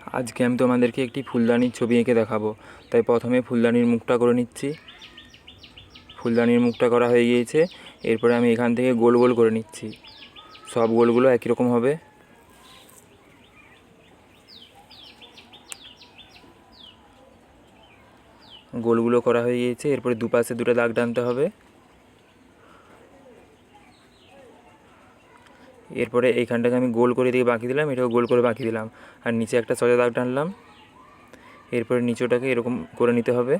আজকে আমি তোমাদেরকে একটি ফুলদানির ছবি এঁকে দেখাবো। তাই প্রথমে ফুলদানির মুখটা করে নিচ্ছি। ফুলদানির মুখটা করা হয়ে গিয়েছে। এরপরে আমি এখান থেকে গোল গোল করে নিচ্ছি। সব গোলগুলো একই রকম হবে। গোলগুলো করা হয়ে গিয়েছে। এরপরে দুপাশে দুটো দাগ টানতে হবে। এরপরে এইখানটাকে আমি গোল করে দিয়ে বাঁকি দিলাম, এটাও গোল করে বাঁকি দিলাম, আর নিচে একটা সোজা দাগ টানলাম। এরপরে নিচটাকে এরকম করে নিতে হবে।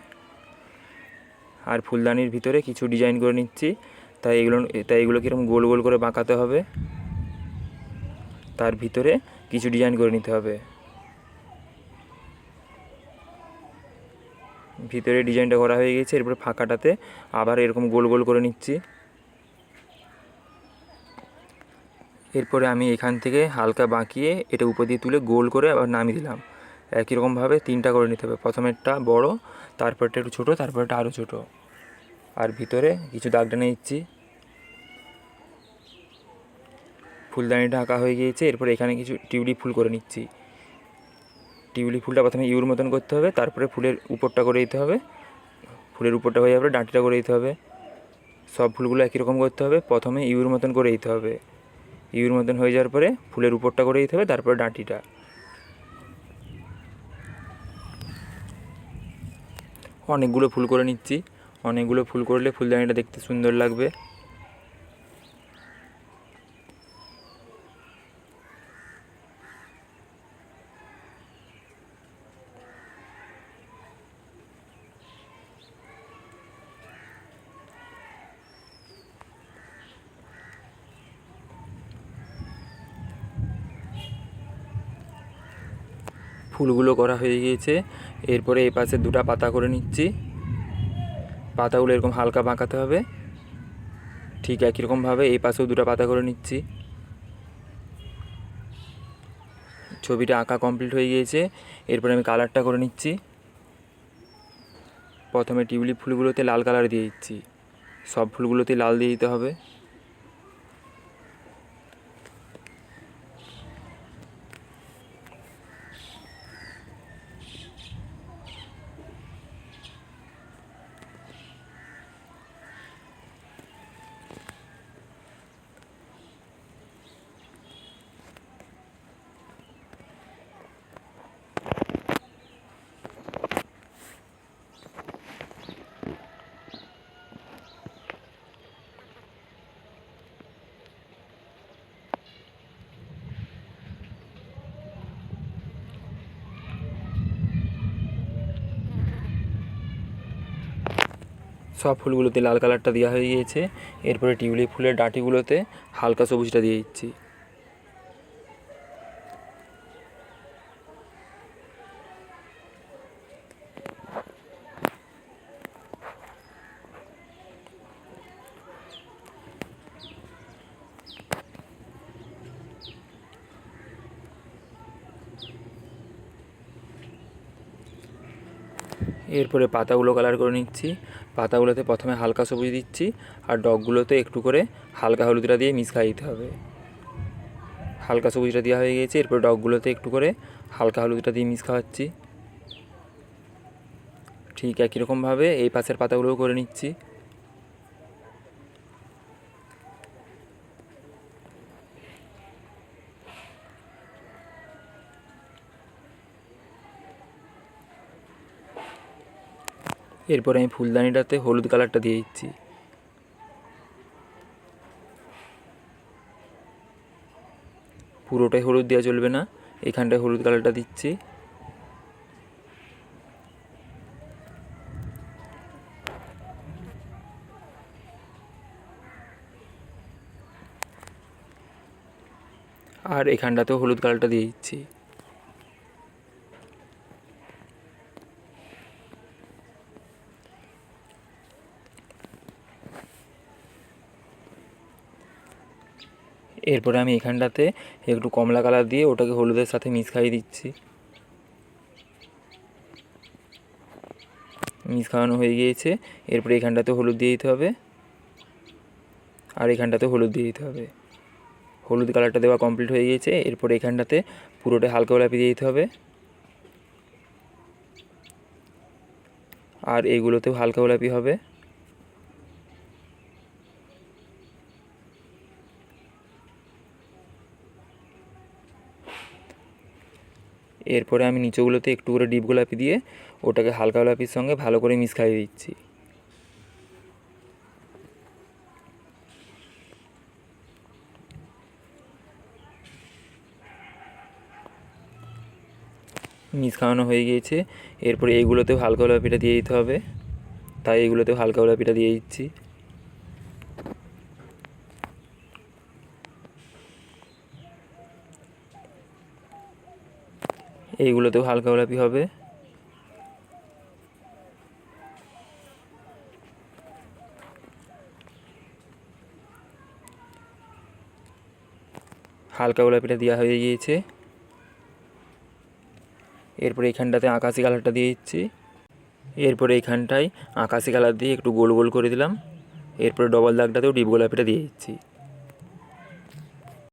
আর ফুলদানির ভিতরে কিছু ডিজাইন করে নিচ্ছি, তাই এগুলোকে এরকম গোল গোল করে বাঁকাতে হবে। তার ভিতরে কিছু ডিজাইন করে নিতে হবে। ভিতরে ডিজাইনটা করা হয়ে গেছে। এরপরে ফাঁকাটাতে আবার এরকম গোল গোল করে নিচ্ছি। এরপরে আমি এখান থেকে হালকা বাঁকিয়ে এটা উপর দিয়ে তুলে গোল করে আবার নামিয়ে দিলাম। একই রকমভাবে 3টা করে নিতে হবে। প্রথমেরটা বড়, তারপরটা একটু ছোটো, তারপরটা আরও ছোটো। আর ভিতরে কিছু দাগ টেনে দিচ্ছি। ফুলদানিটা আঁকা হয়ে গিয়েছে। এরপরে এখানে কিছু টিউলিপ ফুল করে নিচ্ছি। টিউলিপ ফুলটা প্রথমে ইউর মতন করতে হবে, তারপরে ফুলের উপরটা করে দিতে হবে। ফুলের উপরটা হয়ে যাবে, ডাঁটিটা করে দিতে হবে। সব ফুলগুলো একই রকম করতে হবে। প্রথমে ইউর মতন করে দিতে হবে। ইউর মতন হয়ে যাওয়ার পরে ফুলের উপরটা করে দিতে হবে, তারপরে ডাঁটিটা। অনেকগুলো ফুল করে নিচ্ছি। অনেকগুলো ফুল করলে ফুলদানিটা দেখতে সুন্দর লাগবে। ফুলগুলো করা হয়ে গিয়েছে। এরপরে এই পাশে 2টা পাতা করে নিচ্ছি। পাতাগুলো এরকম হালকা বাঁকাতে হবে। ঠিক একই রকমভাবে এই পাশেও 2টা পাতা করে নিচ্ছি। ছবিটা আঁকা কমপ্লিট হয়ে গিয়েছে। এরপরে আমি কালারটা করে নিচ্ছি। প্রথমে টিউলিপ ফুলগুলোতে লাল কালার দিয়ে দিচ্ছি। সব ফুলগুলোতে লাল দিয়ে দিতে হবে। সব ফুলগুলোতে লাল কালারটা দেওয়া হয়ে গিয়েছে। এরপরে টিউলিপ ফুলের ডাঁটিগুলোতে হালকা সবুজটা দিয়ে দিচ্ছি। এরপরে পাতাগুলো কালার করে নিচ্ছি। পাতাগুলোতে প্রথমে হালকা সবুজ দিচ্ছি, আর ডগগুলোতে একটু করে হালকা হলুদটা দিয়ে মিশিয়ে দিতে হবে। হালকা সবুজটা দেওয়া হয়ে গেছে। এরপরে ডগগুলোতে একটু করে হালকা হলুদটা দিয়ে মিশ খাওয়াচ্ছি। ঠিক একই রকমভাবে এই পাশের পাতাগুলোও করে নিচ্ছি। এরপরে আমি ফুলদানিটাতে হলুদ কালারটা দিয়ে দিচ্ছি। পুরোটাই হলুদ দেওয়া চলবে না, এখানটায় হলুদ কালারটা দিচ্ছি। আর এখানটাতেও হলুদ কালারটা দিয়ে দিচ্ছি। এরপরে আমি এখানটাতে একটু কমলা কালার দিয়ে ওটাকে হলুদের সাথে মিক্স খাইয়ে দিচ্ছি। মিক্স খাওয়ানো হয়ে গিয়েছে। এরপরে এখানটাতে হলুদ দিয়ে দিতে হবে, আর এখানটাতে হলুদ দিয়ে দিতে হবে। হলুদ কালারটা দেওয়া কমপ্লিট হয়ে গিয়েছে। এরপরে এখানটাতে পুরোটা হালকা গোলাপি দিয়ে দিতে হবে। আর এইগুলোতেও হালকা গোলাপি হবে। এরপরে আমি নিচেগুলোতে একটু করে ডিপ গোলাপি দিয়ে ওটাকে হালকা গোলাপির সঙ্গে ভালো করে মিক্স খাইয়ে দিচ্ছি। মিক্স খাওয়ানো হয়ে গিয়েছে। এরপরে এইগুলোতেও হালকা গোলাপিটা দিয়ে দিতে হবে, তাই এইগুলোতেও হালকা গোলাপিটা দিয়ে দিচ্ছি। এইগুলোতেও হালকা গোলাপি হবে। হালকা গোলাপিটা দেওয়া হয়ে গিয়েছে। এরপরে এখানটাতে আকাশি কালারটা দিয়ে দিচ্ছি। এরপরে এইখানটায় আকাশি কালার দিয়ে একটু গোল গোল করে দিলাম। এরপরে ডবল দাগটাতেও ডিপ গোলাপিটা দিয়ে দিচ্ছি।